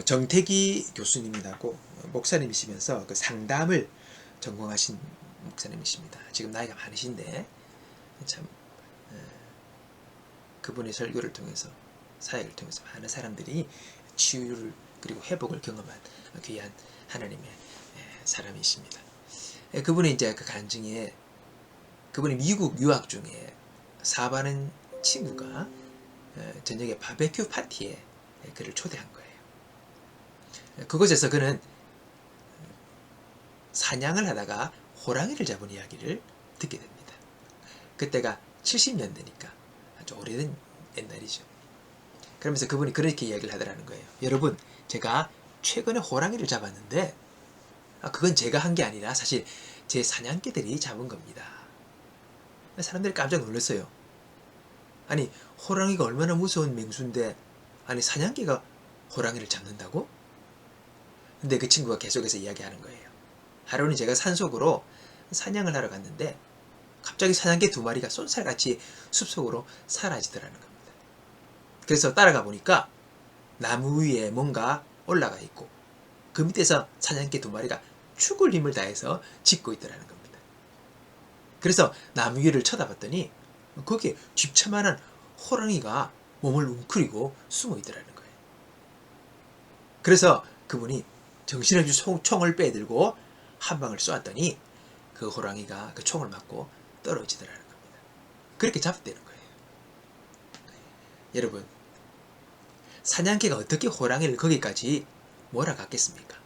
정태기 교수님이라고 목사님이시면서 그 상담을 전공하신 목사님이십니다. 지금 나이가 많으신데 참 그분의 설교를 통해서 사역을 통해서 많은 사람들이 치유를 그리고 회복을 경험한 귀한 하나님의 사람이십니다. 그분이 이제 그 간증에 그분이 미국 유학 중에 사업하는 친구가 저녁에 바베큐 파티에 그를 초대한 거예요. 그곳에서 그는 사냥을 하다가 호랑이를 잡은 이야기를 듣게 됩니다. 그때가 70년대니까 아주 오래된 옛날이죠. 그러면서 그분이 그렇게 이야기를 하더라는 거예요. 여러분, 제가 최근에 호랑이를 잡았는데 그건 제가 한 게 아니라 사실 제 사냥개들이 잡은 겁니다. 사람들이 깜짝 놀랐어요. 아니, 호랑이가 얼마나 무서운 맹수인데 아니 사냥개가 호랑이를 잡는다고? 근데 그 친구가 계속해서 이야기하는 거예요. 하루는 제가 산속으로 사냥을 하러 갔는데 갑자기 사냥개 2마리가 쏜살같이 숲속으로 사라지더라는 겁니다. 그래서 따라가 보니까 나무 위에 뭔가 올라가 있고 그 밑에서 사냥개 2마리가 죽을 힘을 다해서 짖고 있더라는 겁니다. 그래서 나무 위를 쳐다봤더니 거기에 쥐처만한 호랑이가 몸을 웅크리고 숨어 있더라는 거예요. 그래서 그분이 정신없이 총을 빼들고 한 방을 쏘았더니 그 호랑이가 그 총을 맞고 떨어지더라는 겁니다. 그렇게 잡았다는 거예요. 여러분, 사냥개가 어떻게 호랑이를 거기까지 몰아갔겠습니까?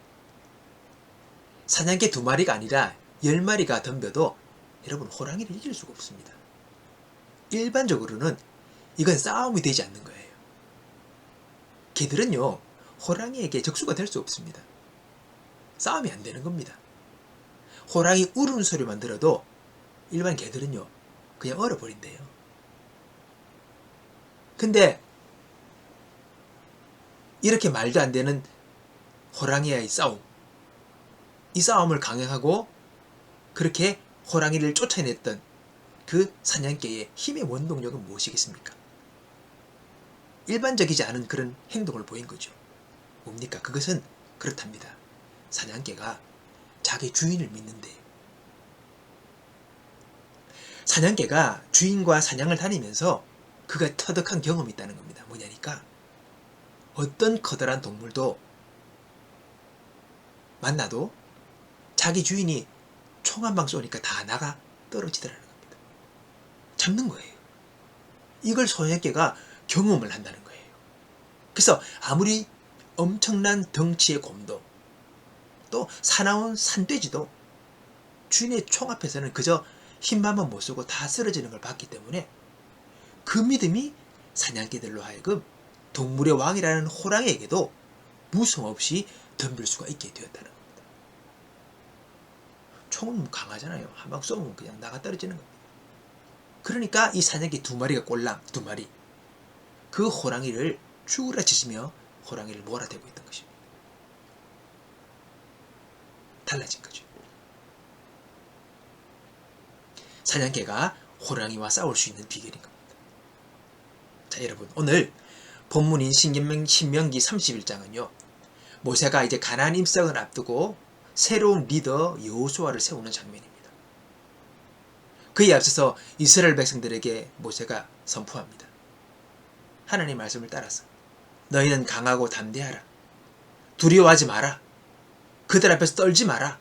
사냥개 2마리가 아니라 10마리가 덤벼도 여러분 호랑이를 이길 수가 없습니다. 일반적으로는 이건 싸움이 되지 않는 거예요. 개들은요 호랑이에게 적수가 될 수 없습니다. 싸움이 안 되는 겁니다. 호랑이 우르는 소리만 들어도 일반 개들은요 그냥 얼어버린대요. 근데 이렇게 말도 안 되는 호랑이와의 싸움, 이 싸움을 강행하고 그렇게 호랑이를 쫓아냈던 그 사냥개의 힘의 원동력은 무엇이겠습니까? 일반적이지 않은 그런 행동을 보인 거죠. 뭡니까? 그것은 그렇답니다. 사냥개가 자기 주인을 믿는데요. 사냥개가 주인과 사냥을 다니면서 그가 터득한 경험이 있다는 겁니다. 뭐냐니까 어떤 커다란 동물도 만나도 자기 주인이 총 한 방 쏘니까 다 나가 떨어지더라는 겁니다. 잡는 거예요. 이걸 사냥개가 경험을 한다는 거예요. 그래서 아무리 엄청난 덩치의 곰도 또 사나운 산돼지도 주인의 총 앞에서는 그저 힘만만 못 쓰고 다 쓰러지는 걸 봤기 때문에 그 믿음이 사냥개들로 하여금 동물의 왕이라는 호랑이에게도 무성 없이 덤빌 수가 있게 되었다는 겁니다. 총은 강하잖아요. 한 방 쏘면 그냥 나가 떨어지는 겁니다. 그러니까 이 사냥개 2마리가 꼴랑 2마리 그 호랑이를 죽으라 치시며 호랑이를 몰아대고 있던 것입니다. 달라진 거죠. 사냥개가 호랑이와 싸울 수 있는 비결인 겁니다. 자, 여러분, 오늘 본문인 신명기 31장은요 모세가 이제 가나안 입성을 앞두고 새로운 리더 여호수아를 세우는 장면입니다. 그에 앞서서 이스라엘 백성들에게 모세가 선포합니다. 하나님 말씀을 따라서 너희는 강하고 담대하라. 두려워하지 마라. 그들 앞에서 떨지 마라.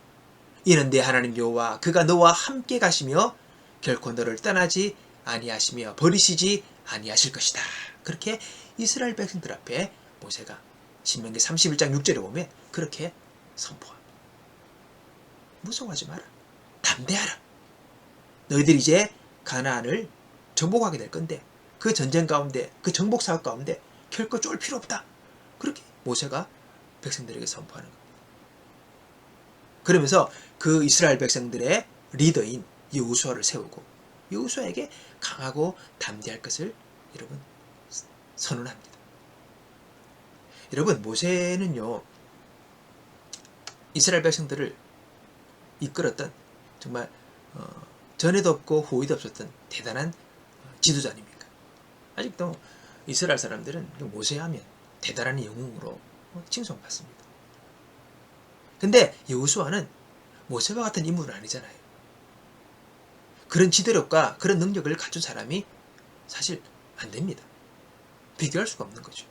이는 내 하나님 여호와 그가 너와 함께 가시며 결코 너를 떠나지 아니하시며 버리시지 아니하실 것이다. 그렇게 이스라엘 백성들 앞에 모세가 신명기 31장 6절에 보면 그렇게 선포합니다. 무서워하지 마라. 담대하라. 너희들이 이제 가나안을 정복하게 될 건데 그 전쟁 가운데 그 정복 사업 가운데 결코 쫄 필요 없다. 그렇게 모세가 백성들에게 선포하는 겁니다. 그러면서 그 이스라엘 백성들의 리더인 여호수아를 세우고 여호수아에게 강하고 담대할 것을 여러분 선언합니다. 여러분, 모세는요 이스라엘 백성들을 이끌었던 정말 전에도 없고 후에도 없었던 대단한 지도자 아닙니까? 아직도 이스라엘 사람들은 모세하면 대단한 영웅으로 칭송받습니다. 근데 여호수아는 모세와 같은 인물은 아니잖아요. 그런 지도력과 그런 능력을 갖춘 사람이 사실 안 됩니다. 비교할 수가 없는 거죠.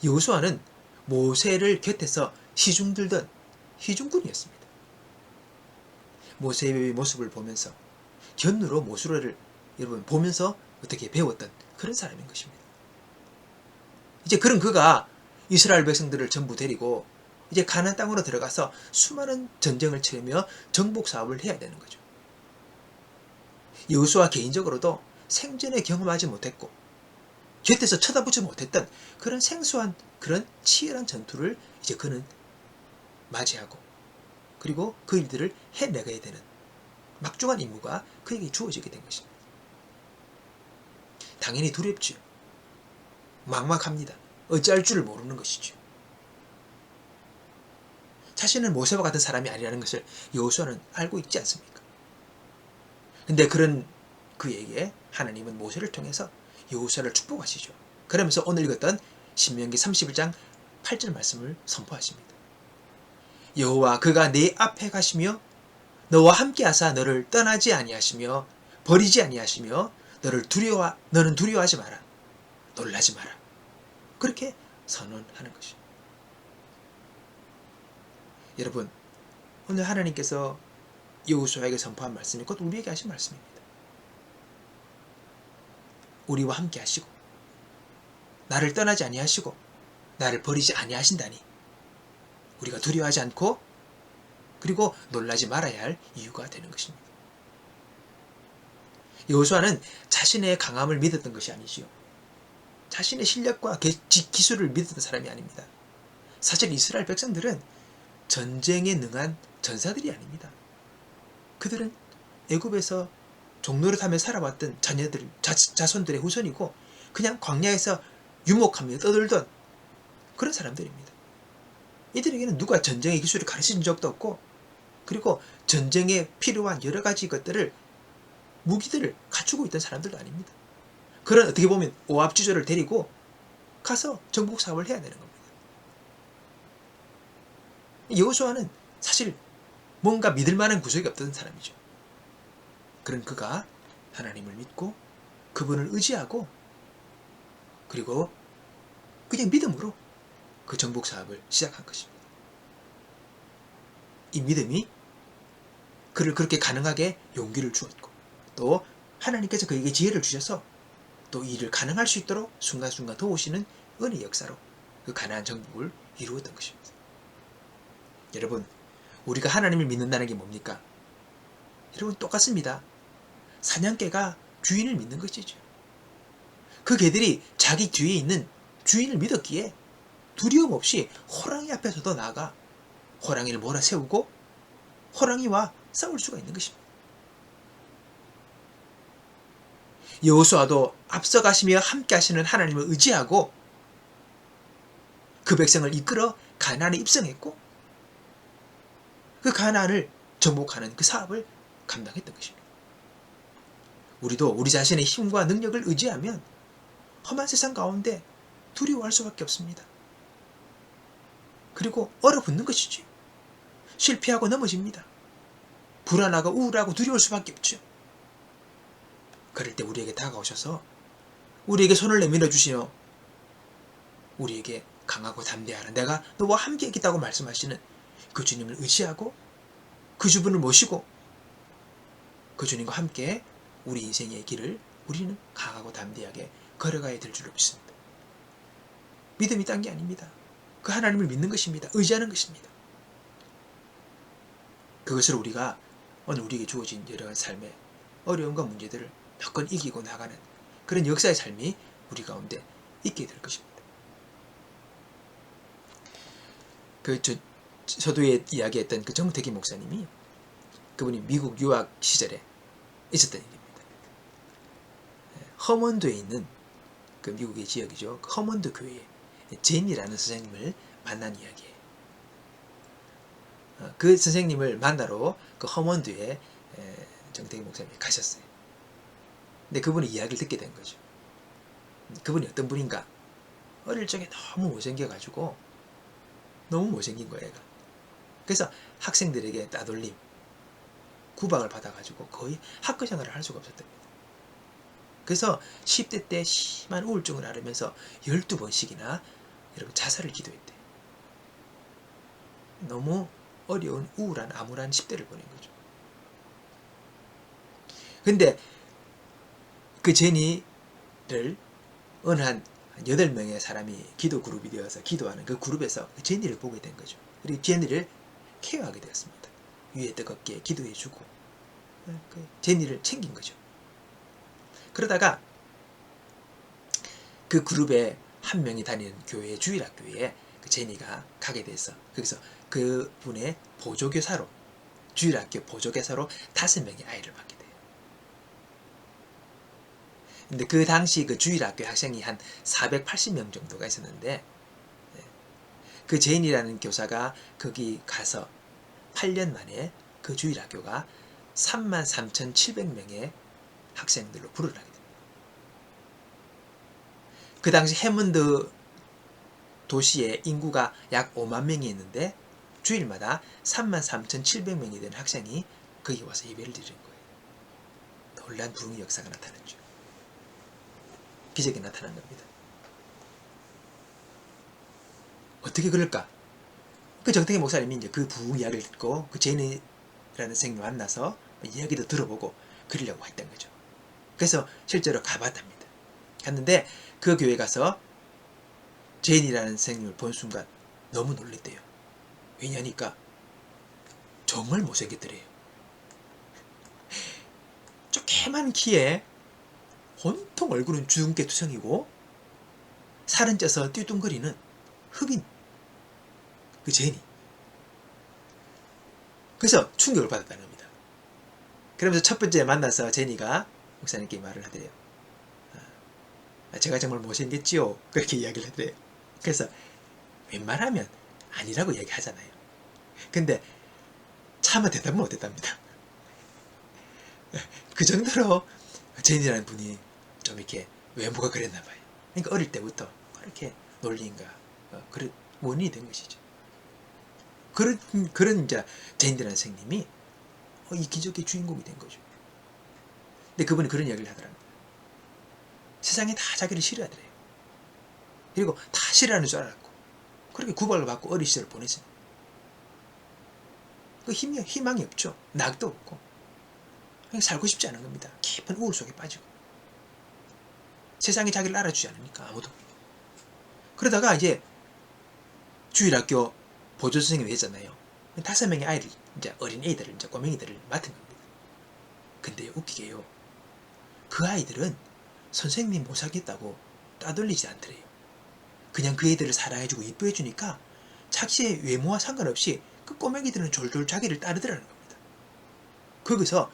여호수아는 모세를 곁에서 시중 들던 희중꾼이었습니다. 모세의 모습을 보면서 견누로 모세를 여러분 보면서 어떻게 배웠던 그런 사람인 것입니다. 이제 그런 그가 이스라엘 백성들을 전부 데리고 이제 가나안 땅으로 들어가서 수많은 전쟁을 치르며 정복 사업을 해야 되는 거죠. 여호수아 개인적으로도 생전에 경험하지 못했고 곁에서 쳐다보지 못했던 그런 생소한 그런 치열한 전투를 이제 그는 맞이하고 그리고 그 일들을 해내가야 되는 막중한 임무가 그에게 주어지게 된 것입니다. 당연히 두렵죠. 막막합니다. 어찌할 줄을 모르는 것이죠. 자신은 모세와 같은 사람이 아니라는 것을 여호수아는 알고 있지 않습니까? 근데 그런 그에게 하나님은 모세를 통해서 여호수아를 축복하시죠. 그러면서 오늘 읽었던 신명기 31장 8절 말씀을 선포하십니다. 여호와 그가 네 앞에 가시며 너와 함께하사 너를 떠나지 아니하시며 버리지 아니하시며 너는 두려워하지 마라. 놀라지 마라. 그렇게 선언하는 것입니다. 여러분, 오늘 하나님께서 여호수아에게 선포한 말씀이 곧 우리에게 하신 말씀입니다. 우리와 함께 하시고 나를 떠나지 아니하시고 나를 버리지 아니하신다니 우리가 두려워하지 않고 그리고 놀라지 말아야 할 이유가 되는 것입니다. 여호수아는 자신의 강함을 믿었던 것이 아니지요. 자신의 실력과 기술을 믿었던 사람이 아닙니다. 사실 이스라엘 백성들은 전쟁에 능한 전사들이 아닙니다. 그들은 애굽에서 종노릇하며 살아왔던 자손들의 후손이고 그냥 광야에서 유목하며 떠들던 그런 사람들입니다. 이들에게는 누가 전쟁의 기술을 가르친 적도 없고 그리고 전쟁에 필요한 여러 가지 것들을 무기들을 갖추고 있던 사람들도 아닙니다. 그런 어떻게 보면 오합지졸을 데리고 가서 정복 사업을 해야 되는 겁니다. 여호수아는 사실 뭔가 믿을 만한 구석이 없던 사람이죠. 그런 그가 하나님을 믿고 그분을 의지하고 그리고 그냥 믿음으로 그 정복 사업을 시작한 것입니다. 이 믿음이 그를 그렇게 가능하게 용기를 주었고 또 하나님께서 그에게 지혜를 주셔서 또 이 일을 가능할 수 있도록 순간순간 도우시는 은혜의 역사로 그 가나안 정복을 이루었던 것입니다. 여러분, 우리가 하나님을 믿는다는 게 뭡니까? 여러분, 똑같습니다. 사냥개가 주인을 믿는 것이죠. 그 개들이 자기 뒤에 있는 주인을 믿었기에 두려움 없이 호랑이 앞에서도 나아가 호랑이를 몰아세우고 호랑이와 싸울 수가 있는 것입니다. 여호수아도 앞서가시며 함께 하시는 하나님을 의지하고 그 백성을 이끌어 가나안에 입성했고 그 가나안을 정복하는 그 사업을 감당했던 것입니다. 우리도 우리 자신의 힘과 능력을 의지하면 험한 세상 가운데 두려워할 수밖에 없습니다. 그리고 얼어붙는 것이지. 실패하고 넘어집니다. 불안하고 우울하고 두려울 수밖에 없죠. 그럴 때 우리에게 다가오셔서 우리에게 손을 내밀어 주시어 우리에게 강하고 담대하라 내가 너와 함께 있겠다고 말씀하시는 그 주님을 의지하고 그 주분을 모시고 그 주님과 함께 우리 인생의 길을 우리는 강하고 담대하게 걸어가야 될 줄로 믿습니다. 믿음이 딴 게 아닙니다. 그 하나님을 믿는 것입니다. 의지하는 것입니다. 그것을 우리가 오늘 우리에게 주어진 여러 가지 삶의 어려움과 문제들을 몇 건 이기고 나가는 그런 역사의 삶이 우리 가운데 있게 될 것입니다. 서두에 이야기했던 그 정태기 목사님이 그분이 미국 유학 시절에 있었던 일입니다. 허먼드에 있는 그 미국의 지역이죠. 그 허먼드 교회에 제니라는 선생님을 만난 이야기예요. 그 선생님을 만나러 그 허먼드에 정태기 목사님이 가셨어요. 근데 그분의 이야기를 듣게 된 거죠. 그분이 어떤 분인가? 어릴 적에 너무 못생겨가지고 너무 못생긴 거예요, 얘가. 그래서 학생들에게 따돌림, 구박을 받아가지고 거의 학교 생활을 할 수가 없었답니다. 그래서 10대 때 심한 우울증을 앓으면서 12번씩이나 여러분 자살을 기도했대. 너무 어려운 우울한 암울한 10대를 보낸 거죠. 근데 그 제니를 어느 한 8명의 사람이 기도 그룹이 되어서 기도하는 그 그룹에서 그 제니를 보게 된 거죠. 그리고 제니를 케어하게 되었습니다. 위에 뜨겁게 기도해주고 그 제니를 챙긴 거죠. 그러다가 그 그룹에 한 명이 다니는 교회 주일학교에 그 제니가 가게 돼서 거기서 그 분의 보조교사로 주일학교 보조교사로 5명의 아이를 맡게 돼요. 근데 그 당시 그 주일학교 학생이 한 480명 정도가 있었는데 그 제인이라는 교사가 거기 가서 8년 만에 그 주일학교가 33,700명의 학생들로 불을 하게 됩니다. 그 당시 해먼드 도시의 인구가 약 5만 명이 있는데 주일마다 33,700명이 되는 학생이 거기 와서 예배를 드리는 거예요. 놀란 부흥의 역사가 나타났죠. 기적이 나타난 겁니다. 어떻게 그럴까? 그 정태기 목사님이 이제 그 부흥 이야기를 듣고 그 제인이라는 선생님 만나서 이야기도 들어보고 그러려고 했던 거죠. 그래서 실제로 가봤답니다. 갔는데 그 교회 가서 제인이라는 선생님을 본 순간 너무 놀랬대요. 왜냐니까 정말 못생겼더래요. 조그만 키에 온통 얼굴은 주근깨 투성이고 살은 쪄서 띠뚱거리는 흑인 그 제니. 그래서 충격을 받았다는 겁니다. 그러면서 첫 번째 만나서 제니가 목사님께 말을 하더래요. 제가 정말 못생겼지요. 그렇게 이야기를 하더래요. 그래서 웬만하면 아니라고 얘기하잖아요. 근데 차마 대답을 못했답니다. 그 정도로 제니라는 분이 좀 이렇게 외모가 그랬나 봐요. 그러니까 어릴 때부터 그렇게 논리인가 그런 원인이 된 것이죠. 그런 이제 제니라는 선생님이 이 기적의 주인공이 된 거죠. 근데 그분이 그런 이야기를 하더랍니다. 세상에 다 자기를 싫어하더래요. 그리고 다 싫어하는 줄 알았고 그렇게 구박을 받고 어린 시절을 보냈어요. 그 희망이 없죠. 낙도 없고 그냥 살고 싶지 않은 겁니다. 깊은 우울 속에 빠지고 세상이 자기를 알아주지 않으니까 아무도. 그러다가 이제 주일학교 보조 선생님이 됐잖아요. 5명의 아이를 이제 어린 애들을 이제 꼬맹이들을 맡은 겁니다. 근데 웃기게요. 그 아이들은 선생님 못 사겠다고 따돌리지 않더래요. 그냥 그 애들을 사랑해주고 이뻐해주니까 자기의 외모와 상관없이 그 꼬맹이들은 졸졸 자기를 따르더라는 겁니다. 거기서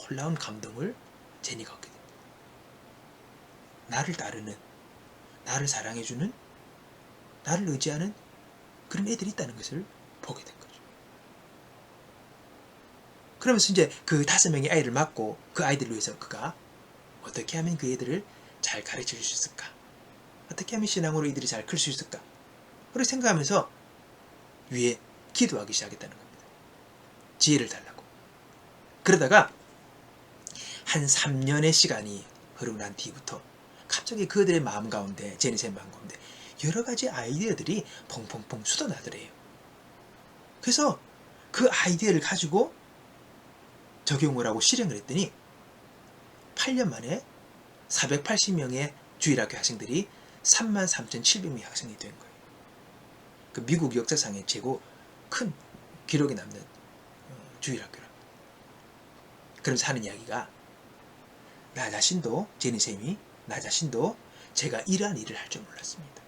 놀라운 감동을 제니가 얻게 됩니다. 나를 따르는, 나를 사랑해주는, 나를 의지하는 그런 애들이 있다는 것을 보게 된 거죠. 그러면서 이제 그 5명의 아이를 맡고 그 아이들을 위해서 그가 어떻게 하면 그 애들을 잘 가르쳐 줄 수 있을까? 어떻게 하면 신앙으로 이들이 잘 클 수 있을까? 그렇게 생각하면서 위에 기도하기 시작했다는 겁니다. 지혜를 달라고. 그러다가 한 3년의 시간이 흐르고 난 뒤부터 갑자기 그들의 마음 가운데, 제니의 마음 가운데 여러 가지 아이디어들이 펑펑펑 쏟아나더래요. 그래서 그 아이디어를 가지고 적용을 하고 실행을 했더니 8년 만에 480명의 주일학교 학생들이 33,700명의 학생이 된 거예요. 그 미국 역사상의 최고 큰 기록이 남는 주일학교라. 그러면서 하는 이야기가 나 자신도 제니 쌤이 나 자신도 제가 이러한 일을 할 줄 몰랐습니다.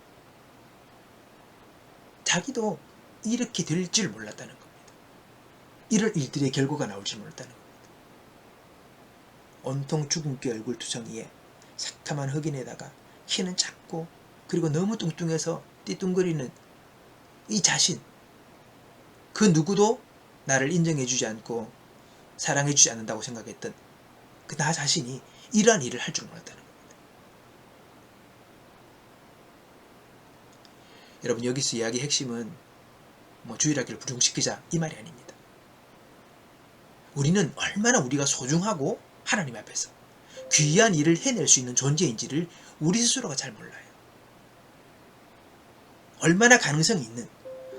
자기도 이렇게 될 줄 몰랐다는 겁니다. 이럴 일들의 결과가 나올 줄 몰랐다는 겁니다. 온통 주근깨 얼굴 투성이에 새카만 흑인에다가 키는 작고 그리고 너무 뚱뚱해서 띠뚱거리는 이 자신, 그 누구도 나를 인정해주지 않고 사랑해주지 않는다고 생각했던 그 나 자신이 이러한 일을 할 줄 몰랐다는 겁니다. 여러분, 여기서 이야기 핵심은 주일학교를 부흥시키자 이 말이 아닙니다. 우리는 얼마나 우리가 소중하고 하나님 앞에서 귀한 일을 해낼 수 있는 존재인지를 우리 스스로가 잘 몰라요. 얼마나 가능성이 있는,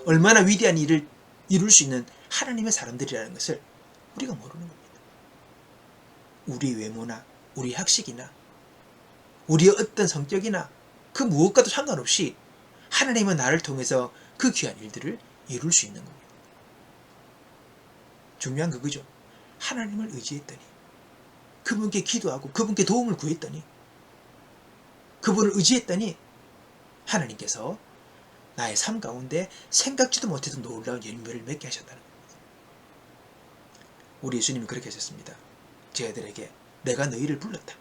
얼마나 위대한 일을 이룰 수 있는 하나님의 사람들이라는 것을 우리가 모르는 겁니다. 우리 외모나 우리 학식이나 우리의 어떤 성격이나 그 무엇과도 상관없이 하나님은 나를 통해서 그 귀한 일들을 이룰 수 있는 겁니다. 중요한 그거죠. 하나님을 의지했더니, 그분께 기도하고 그분께 도움을 구했더니, 그분을 의지했더니 하나님께서 나의 삶 가운데 생각지도 못했던 놀라운 열매를 맺게 하셨다는 겁니다. 우리 예수님이 그렇게 하셨습니다. 제 아들에게 내가 너희를 불렀다.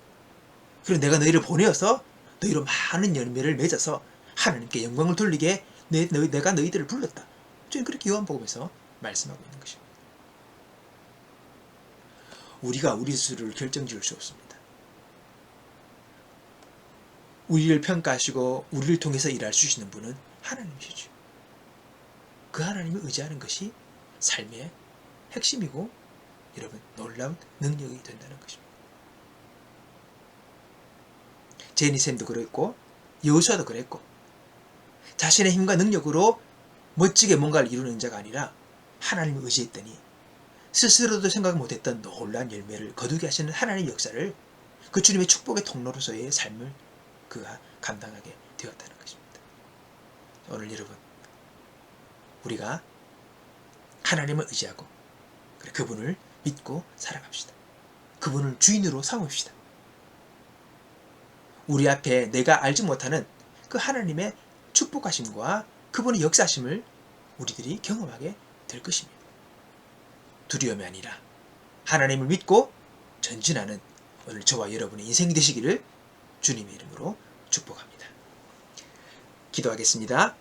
그리고 내가 너희를 보내어서 너희로 많은 열매를 맺어서 하나님께 영광을 돌리게 내가 너희들을 불렀다. 저는 그렇게 요한복음에서 말씀하고 있는 것입니다. 우리가 우리 스스로를 결정지을 수 없습니다. 우리를 평가하시고 우리를 통해서 일할 수 있는 분은 하나님이시죠. 그 하나님을 의지하는 것이 삶의 핵심이고 여러분 놀라운 능력이 된다는 것입니다. 제니쌤도 그랬고 여호수아도 그랬고 자신의 힘과 능력으로 멋지게 뭔가를 이루는 자가 아니라 하나님을 의지했더니 스스로도 생각 못했던 놀라운 열매를 거두게 하시는 하나님의 역사를 그 주님의 축복의 통로로서의 삶을 그가 감당하게 되었다는 것입니다. 오늘 여러분 우리가 하나님을 의지하고 그분을 믿고 살아갑시다. 그분을 주인으로 삼읍시다. 우리 앞에 내가 알지 못하는 그 하나님의 축복하심과 그분의 역사심을 우리들이 경험하게 될 것입니다. 두려움이 아니라 하나님을 믿고 전진하는 오늘 저와 여러분의 인생이 되시기를 주님의 이름으로 축복합니다. 기도하겠습니다.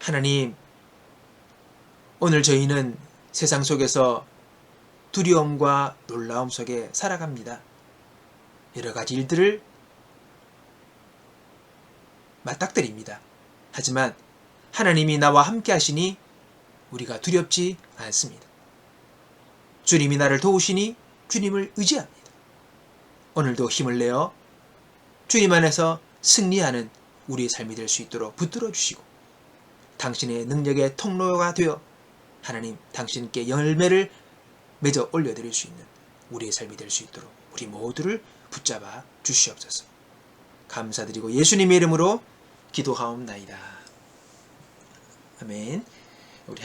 하나님, 오늘 저희는 세상 속에서 두려움과 놀라움 속에 살아갑니다. 여러 가지 일들을 맞닥뜨립니다. 하지만 하나님이 나와 함께 하시니 우리가 두렵지 않습니다. 주님이 나를 도우시니 주님을 의지합니다. 오늘도 힘을 내어 주님 안에서 승리하는 우리의 삶이 될 수 있도록 붙들어 주시고 당신의 능력의 통로가 되어 하나님 당신께 열매를 맺어 올려드릴 수 있는 우리의 삶이 될 수 있도록 우리 모두를 붙잡아 주시옵소서. 감사드리고 예수님의 이름으로 기도하옵나이다. 아멘. 우리